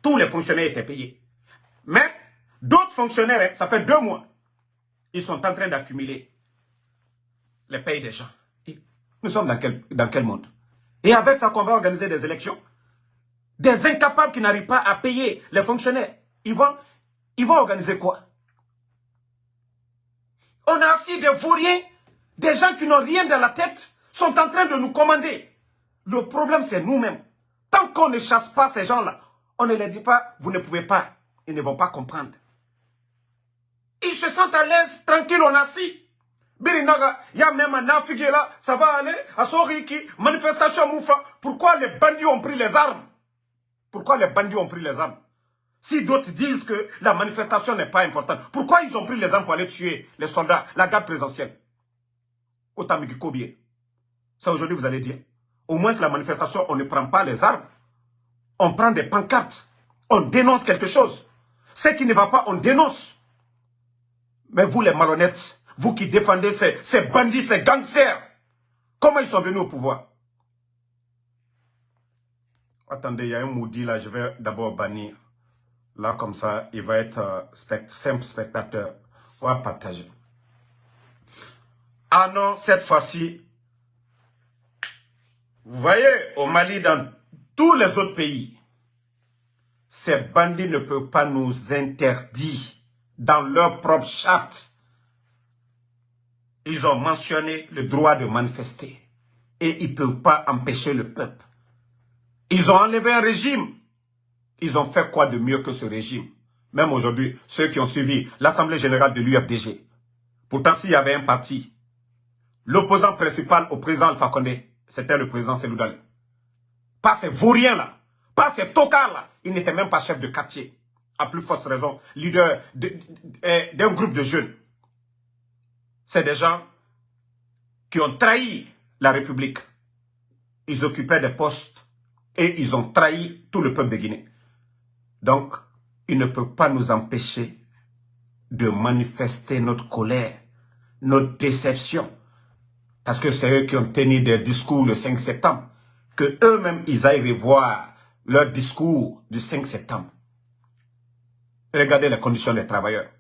Tous les fonctionnaires étaient payés. Mais d'autres fonctionnaires, ça fait 2 mois, ils sont en train d'accumuler les payes des gens. Et nous sommes dans quel monde? Et avec ça qu'on va organiser des élections? Des incapables qui n'arrivent pas à payer les fonctionnaires. Ils vont organiser quoi? On a assis des vauriens, des gens qui n'ont rien dans la tête, sont en train de nous commander. Le problème, c'est nous-mêmes. Tant qu'on ne chasse pas ces gens-là, on ne leur dit pas, vous ne pouvez pas. Ils ne vont pas comprendre. Ils se sentent à l'aise, tranquille, on a assis. Birinaga, il y a même un affigué là, ça va aller, à Soriki, manifestation Moufa. Pourquoi les bandits ont pris les armes? Pourquoi les bandits ont pris les armes? Si d'autres disent que la manifestation n'est pas importante, pourquoi ils ont pris les armes pour aller tuer les soldats, la garde présidentielle? Otamiki Kobie. Ça aujourd'hui vous allez dire. Au moins la manifestation, on ne prend pas les armes. On prend des pancartes. On dénonce quelque chose. Ce qui ne va pas, on dénonce. Mais vous les malhonnêtes, vous qui défendez ces bandits, ces gangsters, comment ils sont venus au pouvoir? Attendez, il y a un maudit là, je vais d'abord bannir. Là, comme ça, il va être simple spectateur. On va partager. Ah non, cette fois-ci, vous voyez, au Mali, dans tous les autres pays, ces bandits ne peuvent pas nous interdire dans leur propre charte. Ils ont mentionné le droit de manifester. Et ils ne peuvent pas empêcher le peuple. Ils ont enlevé un régime. Ils ont fait quoi de mieux que ce régime? Même aujourd'hui, ceux qui ont suivi l'Assemblée générale de l'UFDG. Pourtant, s'il y avait un parti, l'opposant principal au président Alpha Condé, c'était le président Seloudal. Pas ces vauriens-là, pas ces tocards-là. Il n'était même pas chef de quartier. À plus forte raison, leader d'un groupe de jeunes. C'est des gens qui ont trahi la République. Ils occupaient des postes et ils ont trahi tout le peuple de Guinée. Donc, ils ne peuvent pas nous empêcher de manifester notre colère, notre déception. Parce que c'est eux qui ont tenu des discours le 5 septembre. Que eux-mêmes, ils aillent revoir leur discours du 5 septembre. Regardez les conditions des travailleurs.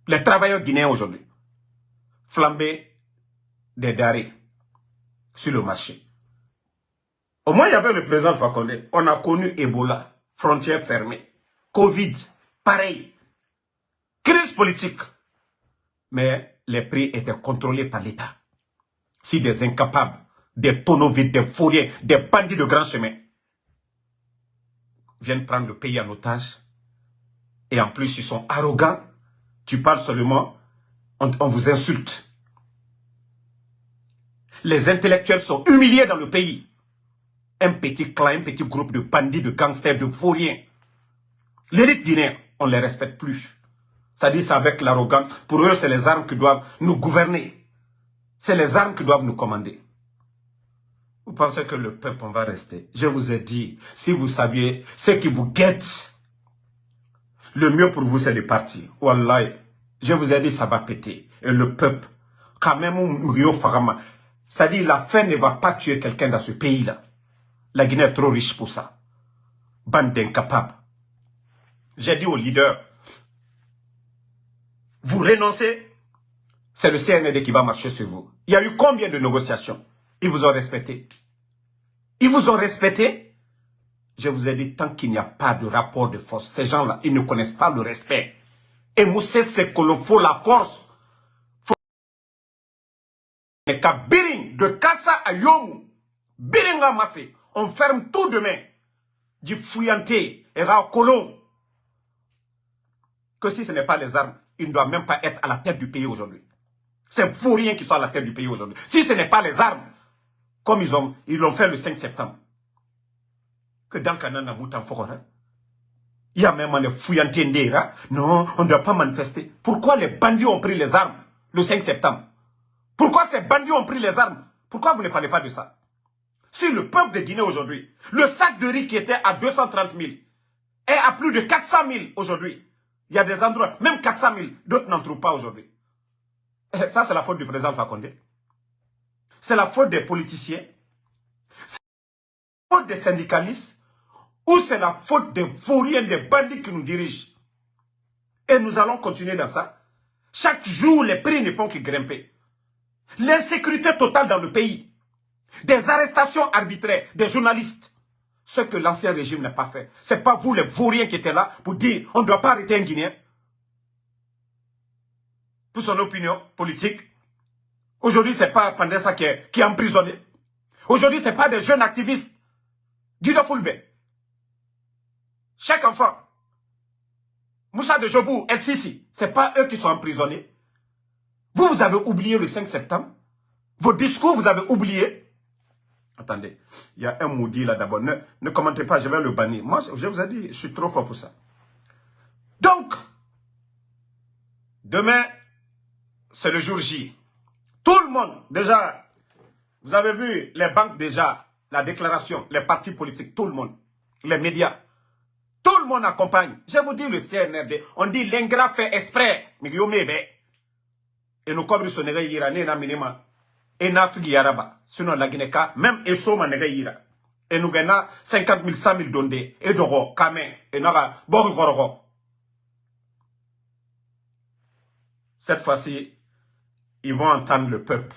Les travailleurs guinéens aujourd'hui. Flambés des denrées sur le marché. Au moins, il y avait le président Fakonde. On a connu Ebola, frontières fermées. Covid, pareil. Crise politique. Mais les prix étaient contrôlés par l'État. Si des incapables, des tonneaux vides, des fourriers, des bandits de grand chemin viennent prendre le pays en otage, et en plus ils sont arrogants, tu parles seulement, on vous insulte. Les intellectuels sont humiliés dans le pays. Un petit clan, un petit groupe de bandits, de gangsters, de fourriers. L'élite guinéenne, on ne les respecte plus. Ça dit, c'est avec l'arrogance. Pour eux, c'est les armes qui doivent nous gouverner. C'est les armes qui doivent nous commander. Vous pensez que le peuple, on va rester? Je vous ai dit, si vous saviez ce qui vous guette, le mieux pour vous, c'est de partir. Wallahi, je vous ai dit, ça va péter. Et le peuple, quand même, ça dit, la faim ne va pas tuer quelqu'un dans ce pays-là. La Guinée est trop riche pour ça. Bande d'incapables. J'ai dit aux leaders, vous renoncez, c'est le CND qui va marcher sur vous. Il y a eu combien de négociations? Ils vous ont respecté. Ils vous ont respecté. Je vous ai dit, tant qu'il n'y a pas de rapport de force, ces gens-là, ils ne connaissent pas le respect. Et Moussé, c'est que l'on faut la force. Et qu'à Biring, de Kassa à Yomu, Biring à Massé, on ferme tout demain. Du fouillanté, et Colon. Que si ce n'est pas les armes, il ne doit même pas être à la tête du pays aujourd'hui. C'est vous rien qui sont à la tête du pays aujourd'hui. Si ce n'est pas les armes, comme ils l'ont fait le 5 septembre. Que dans Kanana Moutan Fokora, il y a même des fouillantés ndera. Non, on ne doit pas manifester. Pourquoi les bandits ont pris les armes le 5 septembre? Pourquoi ces bandits ont pris les armes? Pourquoi vous ne parlez pas de ça? Si le peuple de Guinée aujourd'hui, le sac de riz qui était à 230 000 est à plus de 400 000 aujourd'hui. Il y a des endroits, même 400 000, d'autres n'en trouvent pas aujourd'hui. Ça, c'est la faute du président Fakonde. C'est la faute des politiciens. C'est la faute des syndicalistes. ou c'est la faute des vauriens, des bandits qui nous dirigent. Et nous allons continuer dans ça. Chaque jour, les prix ne font que grimper. L'insécurité totale dans le pays. Des arrestations arbitraires, des journalistes. Ce que l'ancien régime n'a pas fait. Ce n'est pas vous les vauriens qui étaient là pour dire on ne doit pas arrêter un Guinéen. Pour son opinion politique. Aujourd'hui, ce n'est pas Pandessa qui est emprisonné. Aujourd'hui, ce n'est pas des jeunes activistes. Guido Fulbe. Chaque enfant. Moussa de Jobou, El Sisi. Ce n'est pas eux qui sont emprisonnés. Vous avez oublié le 5 septembre. Vos discours, vous avez oublié. Attendez, il y a un maudit là d'abord. Ne commentez pas, je vais le bannir. Moi, je vous ai dit, je suis trop fort pour ça. Donc, demain, c'est le jour J. Tout le monde, déjà, vous avez vu les banques déjà, la déclaration, les partis politiques, tout le monde, les médias. Tout le monde accompagne. Je vous dis le CNRD, on dit l'ingrat fait exprès. Et nous comme ce n'est irané na minima. Et na figi yaraba. Sinon la Guinée-Ka, même Esoma n'est ira. Et nous gagnons 50 000, 100 000 dondés. Et d'oro, kamé. Et naga, borigoro. Cette fois-ci, ils vont entendre le peuple.